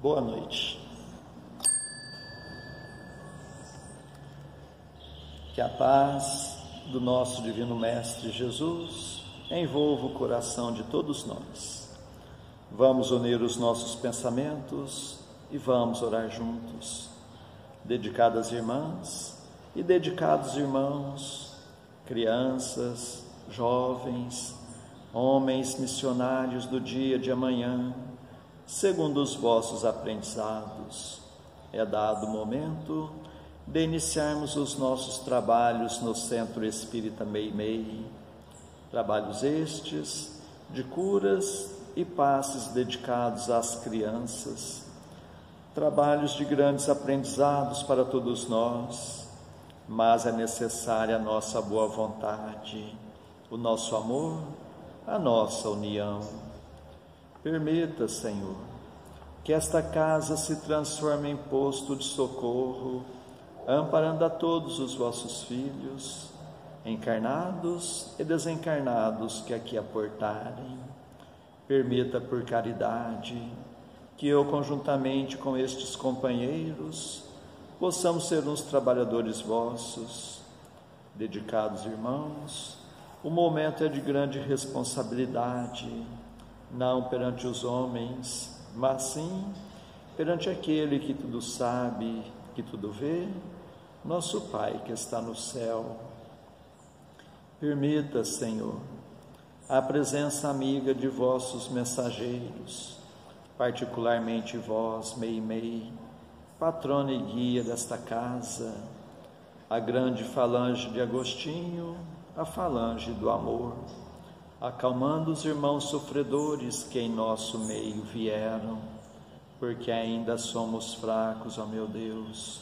Boa noite. Que a paz do nosso Divino Mestre Jesus envolva o coração de todos nós. Vamos unir os nossos pensamentos e vamos orar juntos. Dedicadas irmãs e dedicados irmãos, crianças, jovens, homens missionários do dia de amanhã, segundo os vossos aprendizados, é dado o momento de iniciarmos os nossos trabalhos no Centro Espírita Meimei, trabalhos estes de curas e passes dedicados às crianças, trabalhos de grandes aprendizados para todos nós, mas é necessária a nossa boa vontade, o nosso amor, a nossa união. Permita, Senhor, que esta casa se transforme em posto de socorro, amparando a todos os vossos filhos, encarnados e desencarnados que aqui aportarem. Permita, por caridade, que eu, conjuntamente com estes companheiros, possamos ser uns trabalhadores vossos. Dedicados irmãos, o momento é de grande responsabilidade, não perante os homens, mas sim perante aquele que tudo sabe, que tudo vê, nosso Pai que está no céu. Permita, Senhor, a presença amiga de vossos mensageiros, particularmente vós, Meimei, patrona e guia desta casa, a grande falange de Agostinho, a falange do amor, acalmando os irmãos sofredores que em nosso meio vieram, porque ainda somos fracos, ó meu Deus,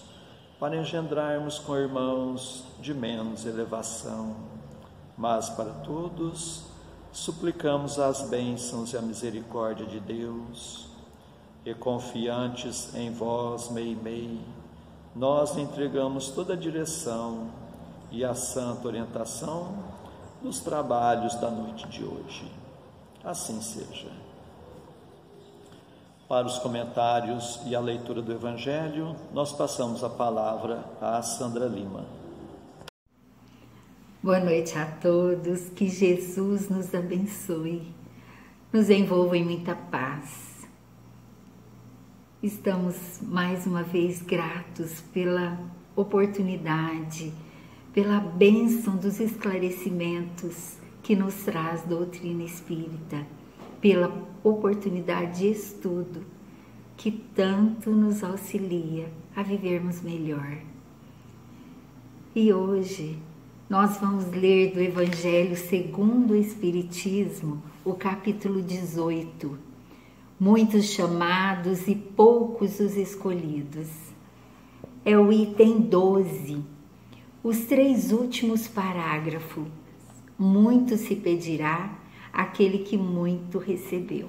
para engendrarmos com irmãos de menos elevação, mas para todos suplicamos as bênçãos e a misericórdia de Deus, e confiantes em vós, Meimei, nós entregamos toda a direção e a santa orientação dos trabalhos da noite de hoje. Assim seja. Para os comentários e a leitura do Evangelho, nós passamos a palavra a Sandra Lima. Boa noite a todos, que Jesus nos abençoe, nos envolva em muita paz. Estamos mais uma vez gratos pela oportunidade, pela bênção dos esclarecimentos que nos traz doutrina espírita, pela oportunidade de estudo que tanto nos auxilia a vivermos melhor. E hoje nós vamos ler do Evangelho segundo o Espiritismo, o capítulo 18, muitos chamados e poucos os escolhidos. É o item 12. Os 3 últimos parágrafos. Muito se pedirá àquele que muito recebeu.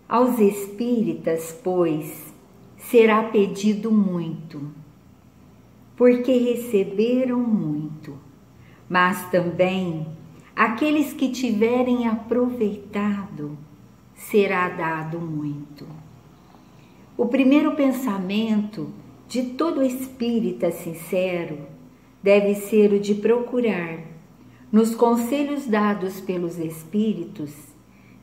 Aos espíritas, pois, será pedido muito, porque receberam muito, mas também àqueles que tiverem aproveitado, será dado muito. O primeiro pensamento de todo espírita sincero deve ser o de procurar, nos conselhos dados pelos espíritos,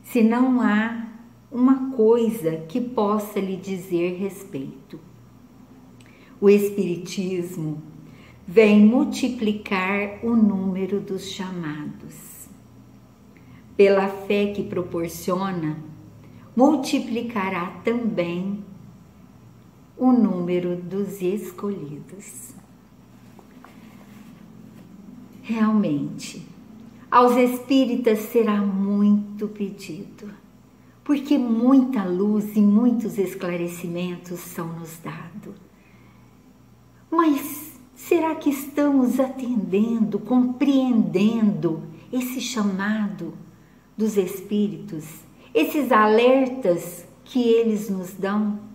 se não há uma coisa que possa lhe dizer respeito. O espiritismo vem multiplicar o número dos chamados. Pela fé que proporciona, multiplicará também o número dos escolhidos. Realmente, aos espíritas será muito pedido, porque muita luz e muitos esclarecimentos são nos dados. Mas será que estamos atendendo, compreendendo esse chamado dos espíritos, esses alertas que eles nos dão?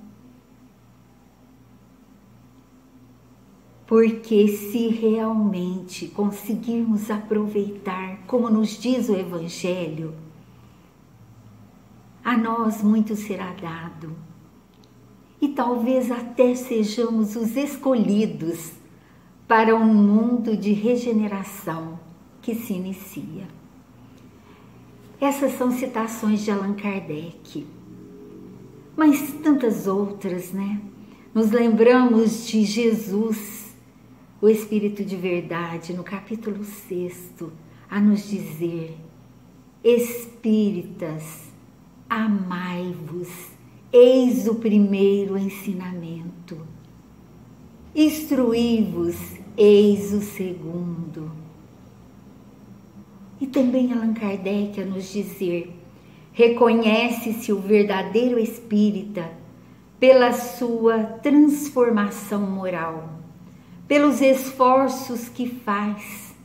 Porque se realmente conseguirmos aproveitar, como nos diz o Evangelho, a nós muito será dado. E talvez até sejamos os escolhidos para um mundo de regeneração que se inicia. Essas são citações de Allan Kardec, mas tantas outras, né? Nos lembramos de Jesus, o Espírito de Verdade, no capítulo 6, a nos dizer: Espíritas, amai-vos, eis o primeiro ensinamento. Instruí-vos, eis o segundo. E também Allan Kardec a nos dizer: reconhece-se o verdadeiro espírita pela sua transformação moral, pelos esforços que faz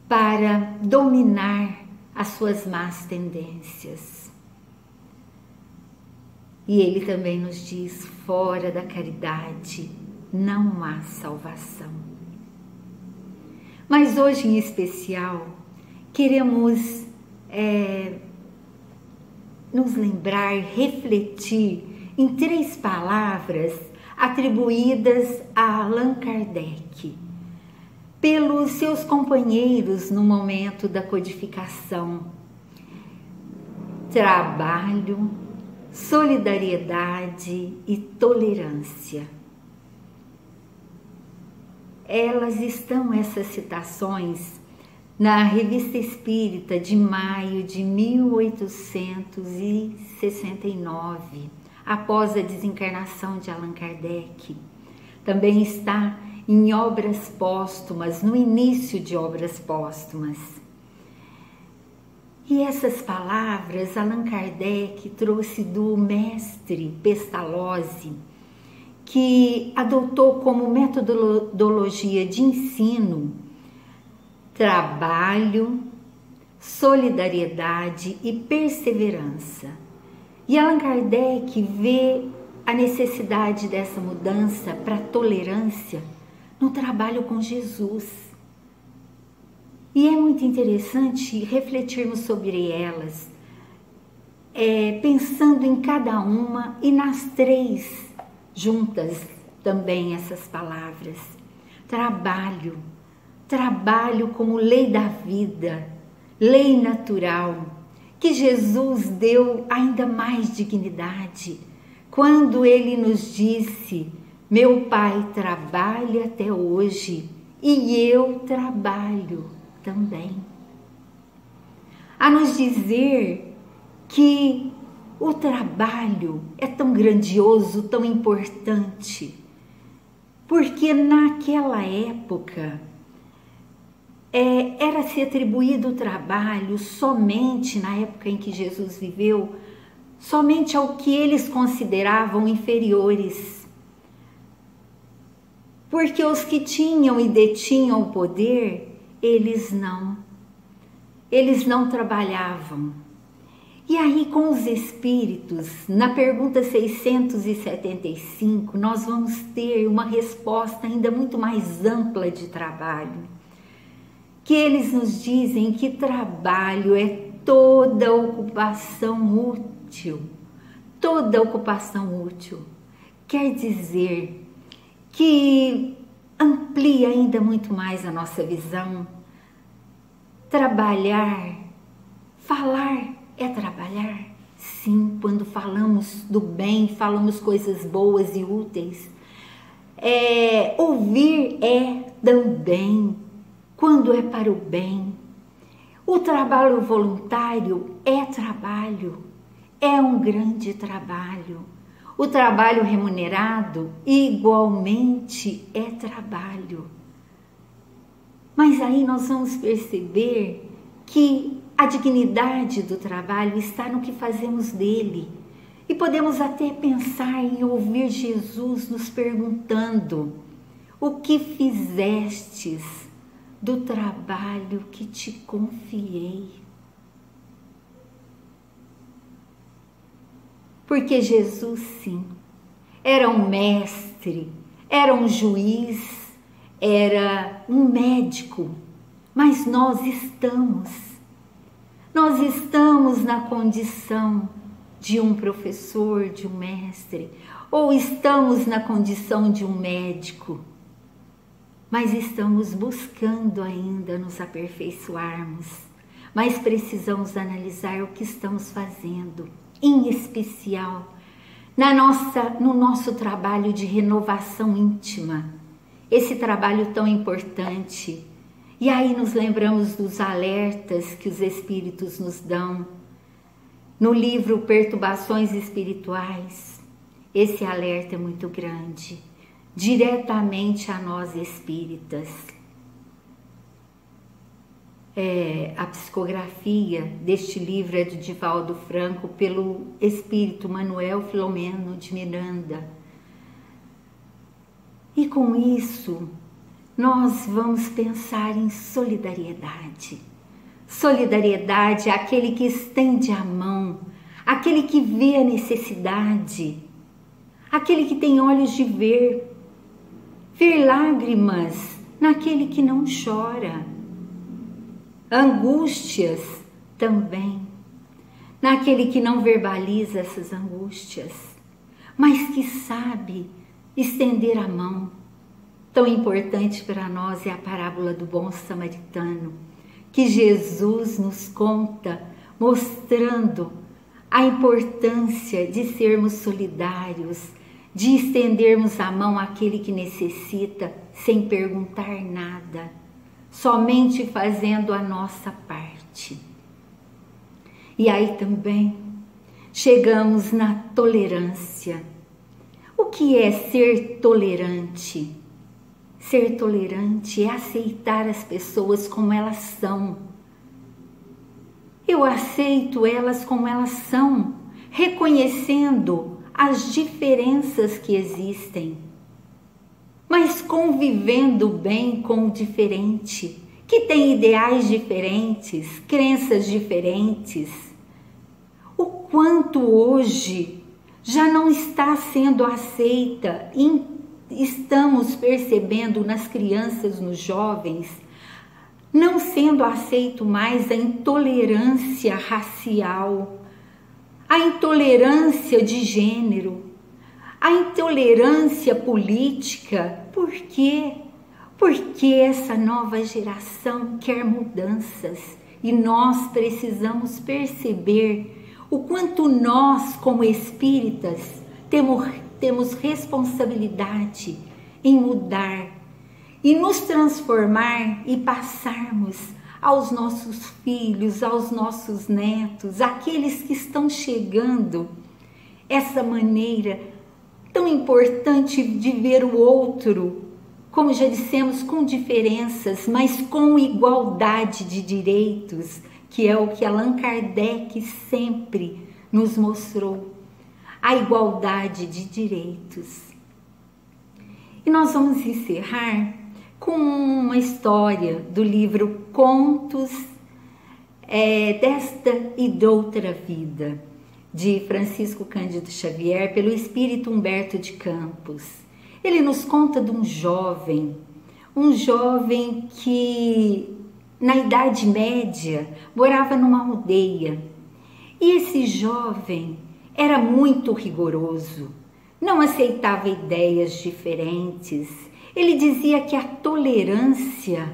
para dominar as suas más tendências. E ele também nos diz: fora da caridade não há salvação. Mas hoje em especial queremos nos lembrar, refletir em 3 palavras atribuídas a Allan Kardec pelos seus companheiros no momento da codificação: trabalho, solidariedade e tolerância. Essas citações, na Revista Espírita de maio de 1869, após a desencarnação de Allan Kardec. Também está em Obras Póstumas, no início de Obras Póstumas. E essas palavras Allan Kardec trouxe do mestre Pestalozzi, que adotou como metodologia de ensino trabalho, solidariedade e perseverança. E Allan Kardec vê a necessidade dessa mudança para a tolerância no trabalho com Jesus. E é muito interessante refletirmos sobre elas, pensando em cada uma e nas 3 juntas também essas palavras. Trabalho como lei da vida, lei natural, que Jesus deu ainda mais dignidade quando ele nos disse: meu Pai trabalha até hoje e eu trabalho também. A nos dizer que o trabalho é tão grandioso, tão importante, porque naquela época era-se atribuído o trabalho somente, na época em que Jesus viveu, somente ao que eles consideravam inferiores. Porque os que tinham e detinham o poder, eles não trabalhavam. E aí, com os espíritos, na pergunta 675, nós vamos ter uma resposta ainda muito mais ampla de trabalho. Que eles nos dizem que trabalho é toda ocupação útil. Toda ocupação útil. Quer dizer que amplia ainda muito mais a nossa visão. Trabalhar, falar é trabalhar? Sim, quando falamos do bem, falamos coisas boas e úteis. Ouvir é também, quando é para o bem. O trabalho voluntário é trabalho, é um grande trabalho. O trabalho remunerado igualmente é trabalho. Mas aí nós vamos perceber que a dignidade do trabalho está no que fazemos dele. E podemos até pensar em ouvir Jesus nos perguntando: o que fizestes do trabalho que te confiei? Porque Jesus, sim, era um mestre, era um juiz, era um médico, mas nós estamos na condição de um professor, de um mestre, ou estamos na condição de um médico, mas estamos buscando ainda nos aperfeiçoarmos, mas precisamos analisar o que estamos fazendo, em especial no nosso trabalho de renovação íntima, esse trabalho tão importante. E aí nos lembramos dos alertas que os Espíritos nos dão. No livro Perturbações Espirituais, esse alerta é muito grande, diretamente a nós espíritas. A psicografia deste livro é de Divaldo Franco, pelo espírito Manuel Filomeno de Miranda. E com isso, nós vamos pensar em solidariedade. Solidariedade é aquele que estende a mão, aquele que vê a necessidade, aquele que tem olhos de ver lágrimas naquele que não chora, angústias também, naquele que não verbaliza essas angústias, mas que sabe estender a mão. Tão importante para nós é a parábola do bom samaritano, que Jesus nos conta, mostrando a importância de sermos solidários, de estendermos a mão àquele que necessita sem perguntar nada, somente fazendo a nossa parte. E aí também chegamos na tolerância. O que é ser tolerante? Ser tolerante é aceitar as pessoas como elas são. Eu aceito elas como elas são, reconhecendo as diferenças que existem, mas convivendo bem com o diferente, que tem ideais diferentes, crenças diferentes. O quanto hoje já não está sendo aceita, estamos percebendo nas crianças, nos jovens, não sendo aceito mais a intolerância racial, a intolerância de gênero, a intolerância política. Por quê? Porque essa nova geração quer mudanças e nós precisamos perceber o quanto nós, como espíritas, temos responsabilidade em mudar e nos transformar e passarmos aos nossos filhos, aos nossos netos, aqueles que estão chegando, essa maneira tão importante de ver o outro, como já dissemos, com diferenças, mas com igualdade de direitos, que é o que Allan Kardec sempre nos mostrou, a igualdade de direitos. E nós vamos encerrar com uma história do livro Contos desta e doutra vida, de Francisco Cândido Xavier, pelo espírito Humberto de Campos. Ele nos conta de um jovem que na Idade Média morava numa aldeia. E esse jovem era muito rigoroso, não aceitava ideias diferentes. Ele dizia que a tolerância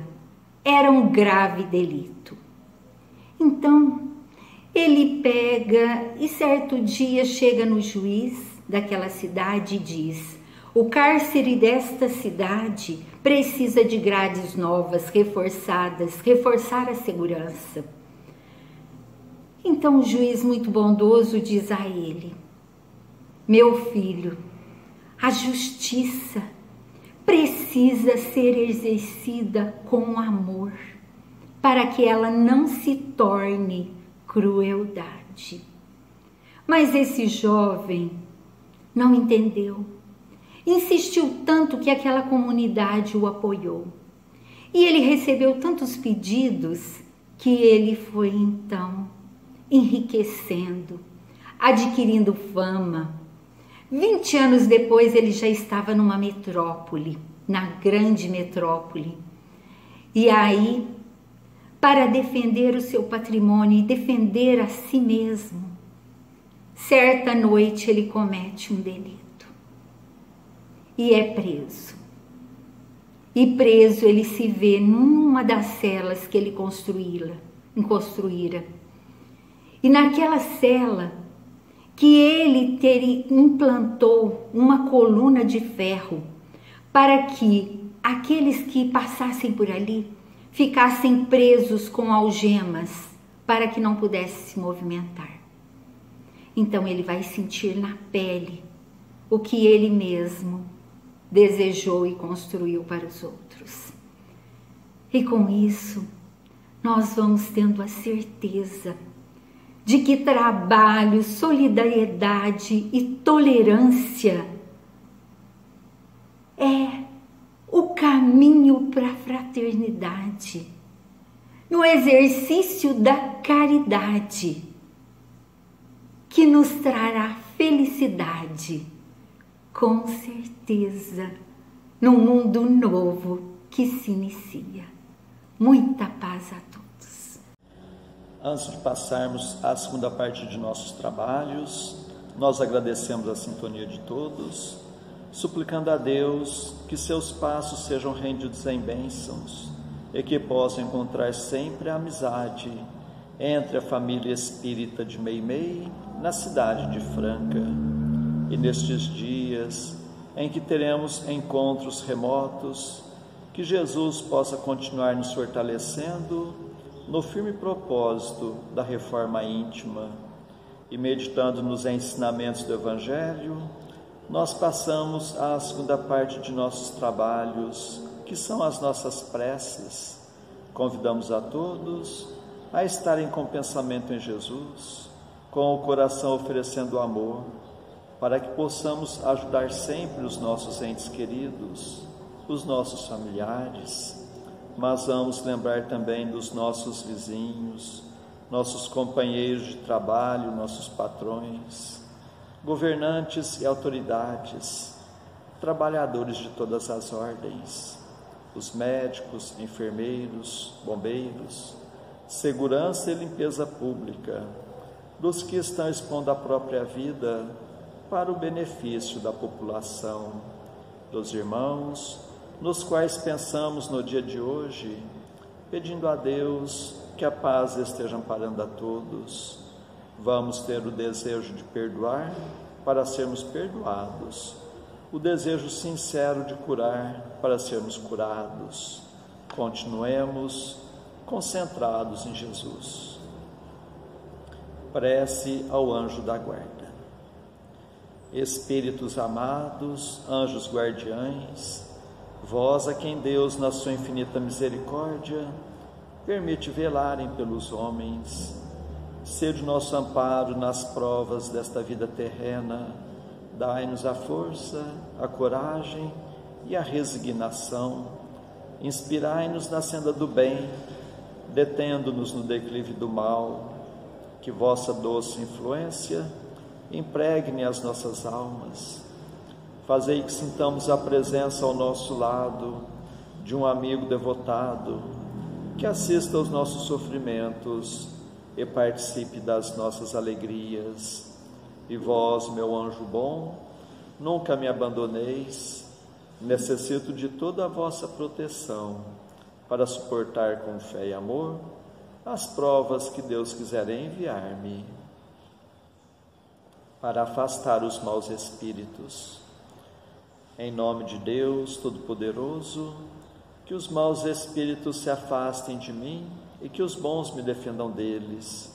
era um grave delito. Então, ele pega e certo dia chega no juiz daquela cidade e diz: o cárcere desta cidade precisa de grades novas, reforçadas, reforçar a segurança. Então o juiz, muito bondoso, diz a ele: meu filho, a justiça precisa ser exercida com amor, para que ela não se torne crueldade. Mas esse jovem não entendeu. Insistiu tanto que aquela comunidade o apoiou. E ele recebeu tantos pedidos que ele foi então enriquecendo, adquirindo fama. 20 anos depois ele já estava numa metrópole, na grande metrópole. E aí, para defender o seu patrimônio e defender a si mesmo, certa noite ele comete um delito e é preso. E preso ele se vê numa das celas que ele construíra. E naquela cela que ele implantou uma coluna de ferro para que aqueles que passassem por ali ficassem presos com algemas para que não pudessem se movimentar. Então ele vai sentir na pele o que ele mesmo desejou e construiu para os outros. E com isso, nós vamos tendo a certeza de que trabalho, solidariedade e tolerância é o caminho para a fraternidade, no exercício da caridade, que nos trará felicidade, com certeza, num mundo novo que se inicia. Muita paz a todos. Antes de passarmos à segunda parte de nossos trabalhos, nós agradecemos a sintonia de todos, suplicando a Deus que seus passos sejam rendidos em bênçãos e que possam encontrar sempre a amizade entre a família espírita de Meimei, na cidade de Franca. E nestes dias em que teremos encontros remotos, que Jesus possa continuar nos fortalecendo no firme propósito da reforma íntima. E meditando nos ensinamentos do Evangelho, nós passamos à segunda parte de nossos trabalhos, que são as nossas preces. Convidamos a todos a estarem com o pensamento em Jesus, com o coração oferecendo amor, para que possamos ajudar sempre os nossos entes queridos, os nossos familiares, mas vamos lembrar também dos nossos vizinhos, nossos companheiros de trabalho, nossos patrões, governantes e autoridades, trabalhadores de todas as ordens, os médicos, enfermeiros, bombeiros, segurança e limpeza pública, dos que estão expondo a própria vida para o benefício da população, dos irmãos nos quais pensamos no dia de hoje, pedindo a Deus que a paz esteja amparando a todos. Vamos ter o desejo de perdoar para sermos perdoados, o desejo sincero de curar para sermos curados. Continuemos concentrados em Jesus. Prece ao anjo da guarda. Espíritos amados, anjos guardiães, vós a quem Deus, na sua infinita misericórdia, permite velarem pelos homens, sede nosso amparo nas provas desta vida terrena, dai-nos a força, a coragem e a resignação, inspirai-nos na senda do bem, detendo-nos no declive do mal, que vossa doce influência impregne as nossas almas. Fazei que sintamos a presença ao nosso lado de um amigo devotado, que assista aos nossos sofrimentos e participe das nossas alegrias. E vós, meu anjo bom, nunca me abandoneis, necessito de toda a vossa proteção para suportar com fé e amor as provas que Deus quiser enviar-me, para afastar os maus espíritos. Em nome de Deus Todo-Poderoso, que os maus espíritos se afastem de mim e que os bons me defendam deles.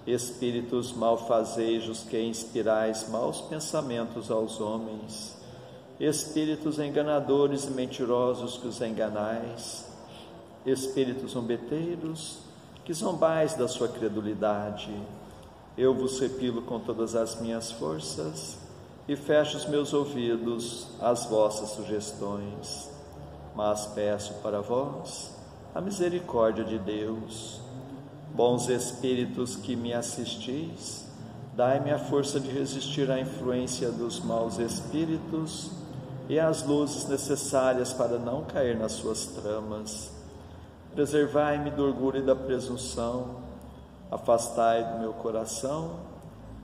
Espíritos malfazejos que inspirais maus pensamentos aos homens, espíritos enganadores e mentirosos que os enganais, espíritos zombeteiros que zombais da sua credulidade, eu vos repilo com todas as minhas forças e fecho os meus ouvidos às vossas sugestões, mas peço para vós a misericórdia de Deus. Bons espíritos que me assistis, dai-me a força de resistir à influência dos maus espíritos e as luzes necessárias para não cair nas suas tramas. Preservai-me do orgulho e da presunção, afastai do meu coração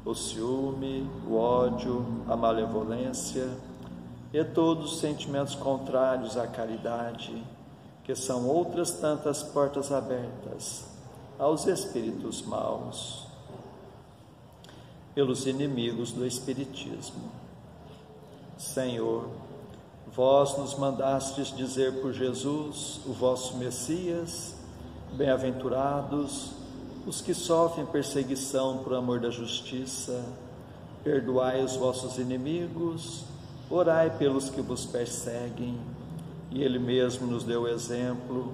o ciúme, o ódio, a malevolência e todos os sentimentos contrários à caridade, que são outras tantas portas abertas aos espíritos maus, pelos inimigos do Espiritismo. Senhor, vós nos mandastes dizer por Jesus, o vosso Messias: bem-aventurados os que sofrem perseguição por amor da justiça, perdoai os vossos inimigos, orai pelos que vos perseguem. E Ele mesmo nos deu exemplo,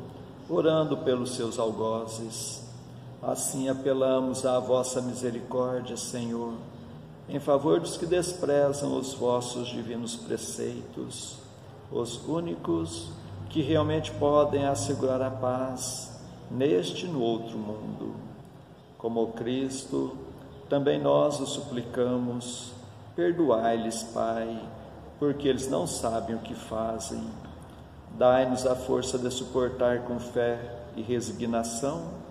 orando pelos seus algozes. Assim apelamos à vossa misericórdia, Senhor, em favor dos que desprezam os vossos divinos preceitos, os únicos que realmente podem assegurar a paz neste e no outro mundo. Como o Cristo, também nós o suplicamos, perdoai-lhes, Pai, porque eles não sabem o que fazem. Dai-nos a força de suportar com fé e resignação,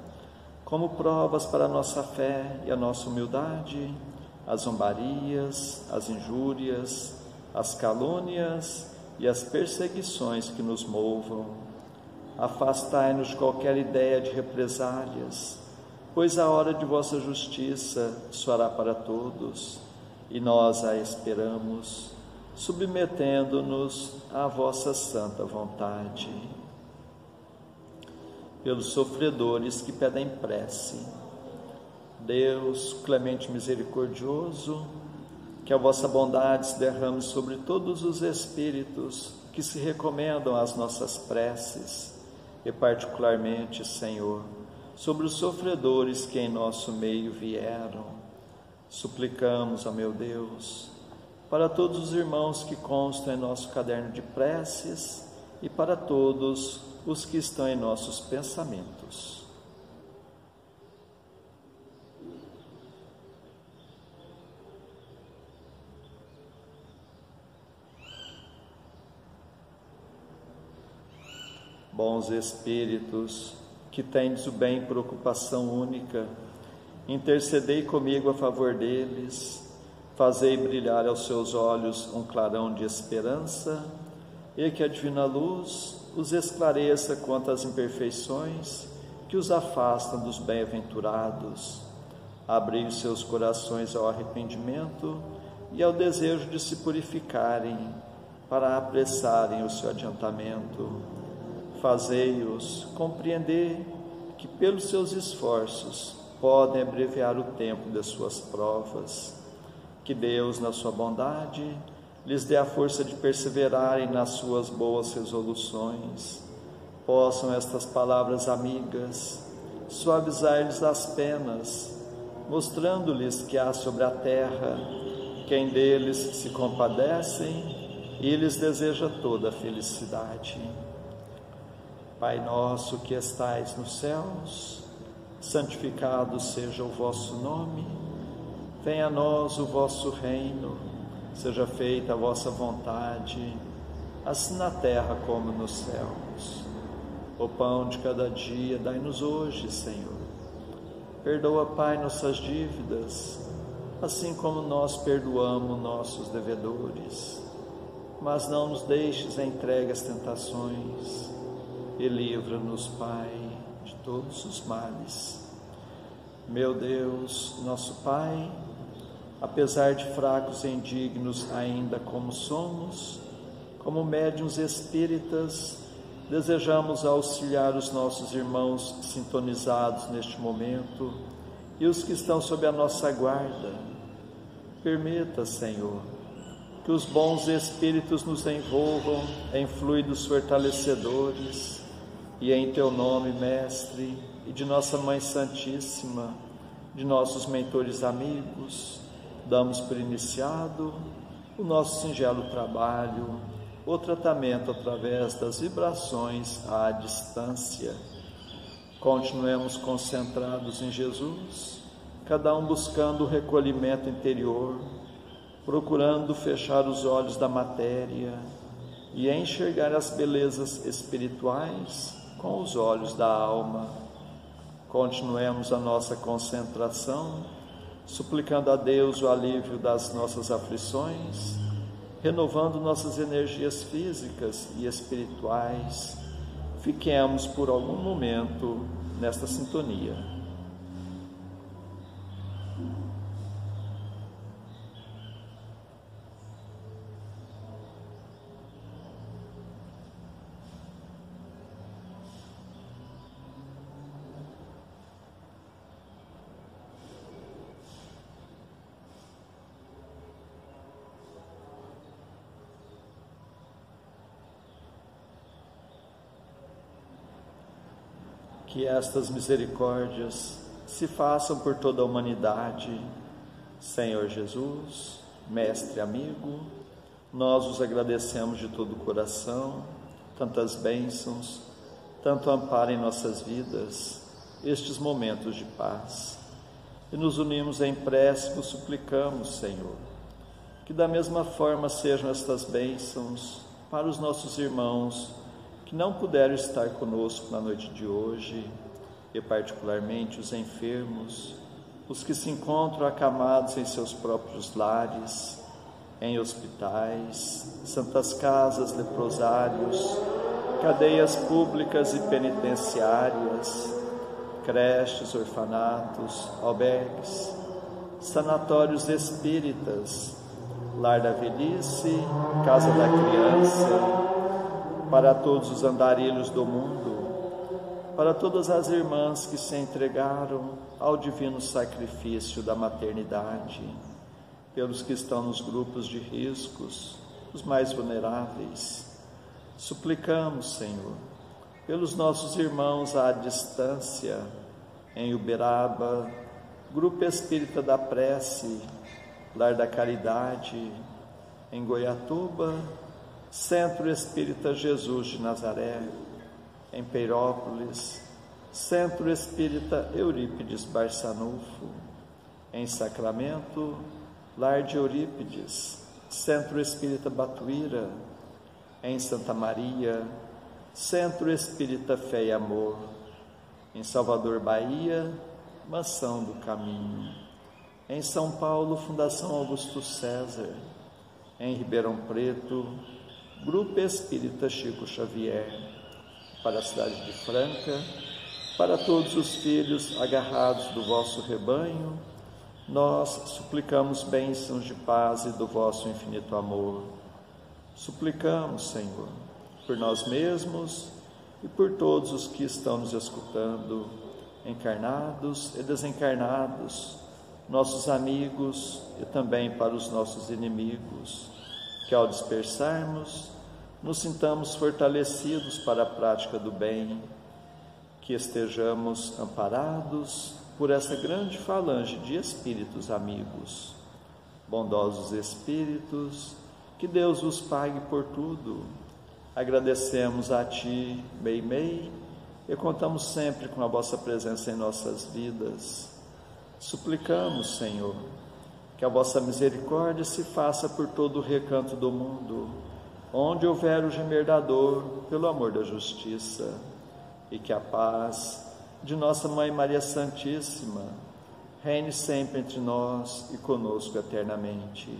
como provas para a nossa fé e a nossa humildade, as zombarias, as injúrias, as calúnias e as perseguições que nos movam. Afastai-nos de qualquer ideia de represálias, pois a hora de vossa justiça soará para todos, e nós a esperamos, submetendo-nos à vossa santa vontade. Pelos sofredores que pedem prece, Deus clemente e misericordioso, que a vossa bondade se derrame sobre todos os espíritos que se recomendam às nossas preces, e particularmente, Senhor, sobre os sofredores que em nosso meio vieram. Suplicamos, ó meu Deus, para todos os irmãos que constam em nosso caderno de preces e para todos os que estão em nossos pensamentos. Bons espíritos, que tendes o bem por ocupação única, intercedei comigo a favor deles, fazei brilhar aos seus olhos um clarão de esperança, e que a divina luz os esclareça quanto às imperfeições que os afastam dos bem-aventurados. Abri os seus corações ao arrependimento e ao desejo de se purificarem, para apressarem o seu adiantamento. Fazei-os compreender que pelos seus esforços podem abreviar o tempo das suas provas. Que Deus, na sua bondade, lhes dê a força de perseverarem nas suas boas resoluções. Possam estas palavras amigas suavizar-lhes as penas, mostrando-lhes que há sobre a terra quem deles se compadecem e lhes deseja toda a felicidade. Pai nosso que estais nos céus, santificado seja o vosso nome. Venha a nós o vosso reino, seja feita a vossa vontade, assim na terra como nos céus. O pão de cada dia dai-nos hoje, Senhor. Perdoa, Pai, nossas dívidas, assim como nós perdoamos nossos devedores. Mas não nos deixes entregue às tentações, e livra-nos, Pai, de todos os males. Meu Deus, nosso Pai, apesar de fracos e indignos ainda como somos, como médiuns espíritas, desejamos auxiliar os nossos irmãos sintonizados neste momento e os que estão sob a nossa guarda. Permita, Senhor, que os bons espíritos nos envolvam em fluidos fortalecedores, e em Teu nome, Mestre, e de nossa Mãe Santíssima, de nossos mentores amigos, damos por iniciado o nosso singelo trabalho, o tratamento através das vibrações à distância. Continuemos concentrados em Jesus, cada um buscando o recolhimento interior, procurando fechar os olhos da matéria e enxergar as belezas espirituais com os olhos da alma. Continuemos a nossa concentração suplicando a Deus o alívio das nossas aflições, renovando nossas energias físicas e espirituais. Fiquemos por algum momento nesta sintonia. Que estas misericórdias se façam por toda a humanidade. Senhor Jesus, Mestre amigo, nós os agradecemos de todo o coração, tantas bênçãos, tanto amparo em nossas vidas, estes momentos de paz. E nos unimos em prece, vos suplicamos, Senhor, que da mesma forma sejam estas bênçãos para os nossos irmãos que não puderam estar conosco na noite de hoje, e particularmente os enfermos, os que se encontram acamados em seus próprios lares, em hospitais, santas casas, leprosários, cadeias públicas e penitenciárias, creches, orfanatos, albergues, sanatórios espíritas, lar da velhice, casa da criança, para todos os andarilhos do mundo, para todas as irmãs que se entregaram ao divino sacrifício da maternidade, pelos que estão nos grupos de riscos, os mais vulneráveis. Suplicamos, Senhor, pelos nossos irmãos à distância, em Uberaba, Grupo Espírita da Prece, Lar da Caridade, em Goiatuba, Centro Espírita Jesus de Nazaré, em Peirópolis, Centro Espírita Eurípides Barçanufo, em Sacramento, Lar de Eurípides, Centro Espírita Batuíra, em Santa Maria, Centro Espírita Fé e Amor, em Salvador, Bahia, Mansão do Caminho, em São Paulo, Fundação Augusto César, em Ribeirão Preto, Grupo Espírita Chico Xavier, para a cidade de Franca, para todos os filhos agarrados do vosso rebanho, nós suplicamos bênçãos de paz e do vosso infinito amor. Suplicamos, Senhor, por nós mesmos e por todos os que estão nos escutando, encarnados e desencarnados, nossos amigos e também para os nossos inimigos, que ao dispersarmos, nos sintamos fortalecidos para a prática do bem, que estejamos amparados por essa grande falange de espíritos amigos. Bondosos espíritos, que Deus vos pague por tudo. Agradecemos a Ti, Meimei, e contamos sempre com a vossa presença em nossas vidas. Suplicamos, Senhor, que a vossa misericórdia se faça por todo o recanto do mundo, onde houver o gemer da dor, pelo amor da justiça, e que a paz de nossa Mãe Maria Santíssima reine sempre entre nós e conosco eternamente.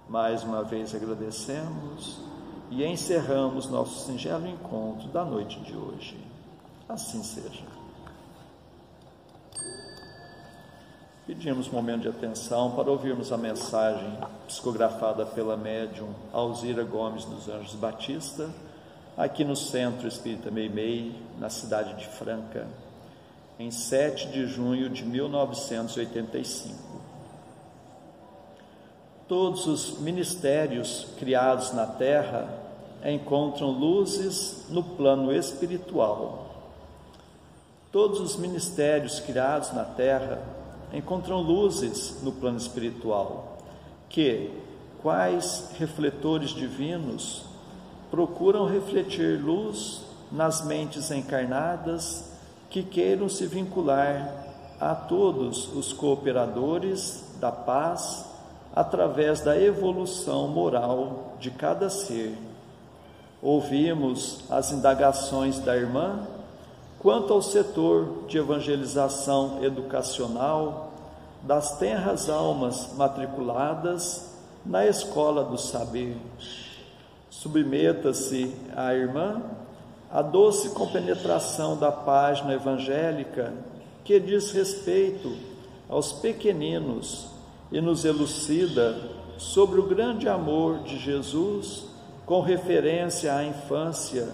Mais uma vez agradecemos e encerramos nosso singelo encontro da noite de hoje. Assim seja. Pedimos um momento de atenção para ouvirmos a mensagem psicografada pela médium Alzira Gomes dos Anjos Batista, aqui no Centro Espírita Meimei, na cidade de Franca, em 7 de junho de 1985. Todos os ministérios criados na Terra encontram luzes no plano espiritual. Todos os ministérios criados na Terra encontram luzes no plano espiritual, que, quais refletores divinos, procuram refletir luz nas mentes encarnadas que queiram se vincular a todos os cooperadores da paz através da evolução moral de cada ser. Ouvimos as indagações da irmã quanto ao setor de evangelização educacional das tenras almas matriculadas na escola do saber. Submeta-se à irmã a doce compenetração da página evangélica que diz respeito aos pequeninos e nos elucida sobre o grande amor de Jesus com referência à infância,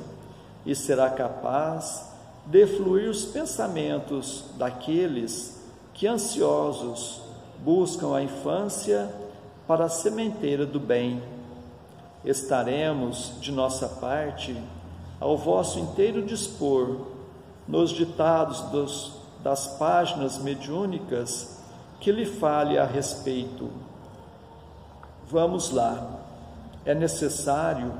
e será capaz de fluir os pensamentos daqueles que, ansiosos, buscam a infância para a sementeira do bem. Estaremos, de nossa parte, ao vosso inteiro dispor, nos ditados das páginas mediúnicas que lhe fale a respeito. Vamos lá. É necessário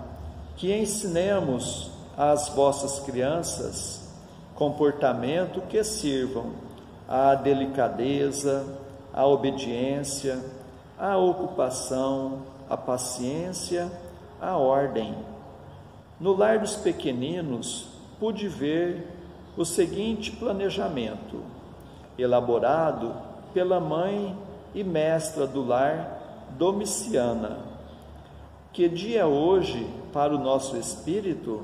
que ensinemos às vossas crianças comportamento que sirvam à delicadeza, à obediência, à ocupação, à paciência, à ordem. No lar dos pequeninos, pude ver o seguinte planejamento, elaborado pela mãe e mestra do lar, Domiciana. Que dia é hoje para o nosso espírito?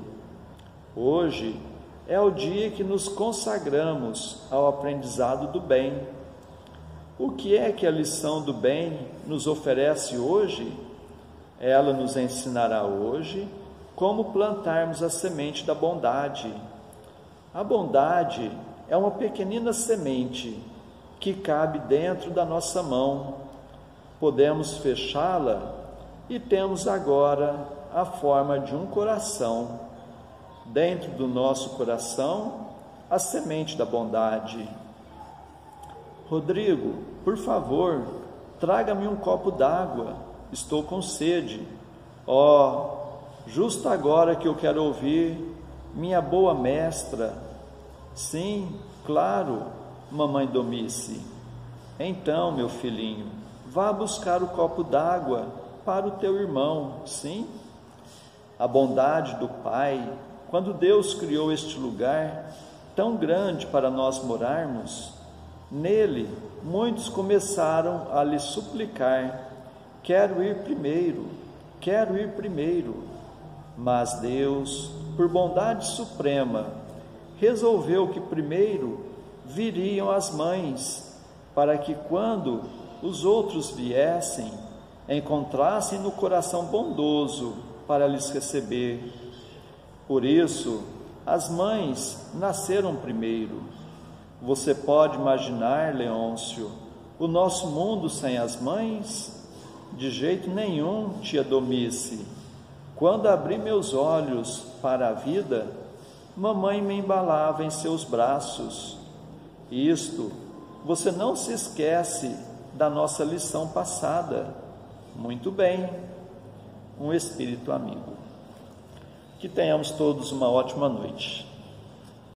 Hoje é o dia que nos consagramos ao aprendizado do bem. O que é que a lição do bem nos oferece hoje? Ela nos ensinará hoje como plantarmos a semente da bondade. A bondade é uma pequenina semente que cabe dentro da nossa mão. Podemos fechá-la e temos agora a forma de um coração. Dentro do nosso coração, a semente da bondade. Rodrigo, por favor, traga-me um copo d'água, estou com sede. Justo agora que eu quero ouvir minha boa mestra. Sim, claro, mamãe Domice. Então, meu filhinho, vá buscar o copo d'água para o teu irmão, sim? A bondade do Pai, quando Deus criou este lugar tão grande para nós morarmos, nele muitos começaram a lhe suplicar: quero ir primeiro, mas Deus, por bondade suprema, resolveu que primeiro viriam as mães, para que quando os outros viessem, encontrassem no coração bondoso para lhes receber. Por isso, as mães nasceram primeiro. Você pode imaginar, Leôncio, o nosso mundo sem as mães? De jeito nenhum, tia Domice. Quando abri meus olhos para a vida, mamãe me embalava em seus braços. Isto, você não se esquece da nossa lição passada. Muito bem, um espírito amigo. Que tenhamos todos uma ótima noite.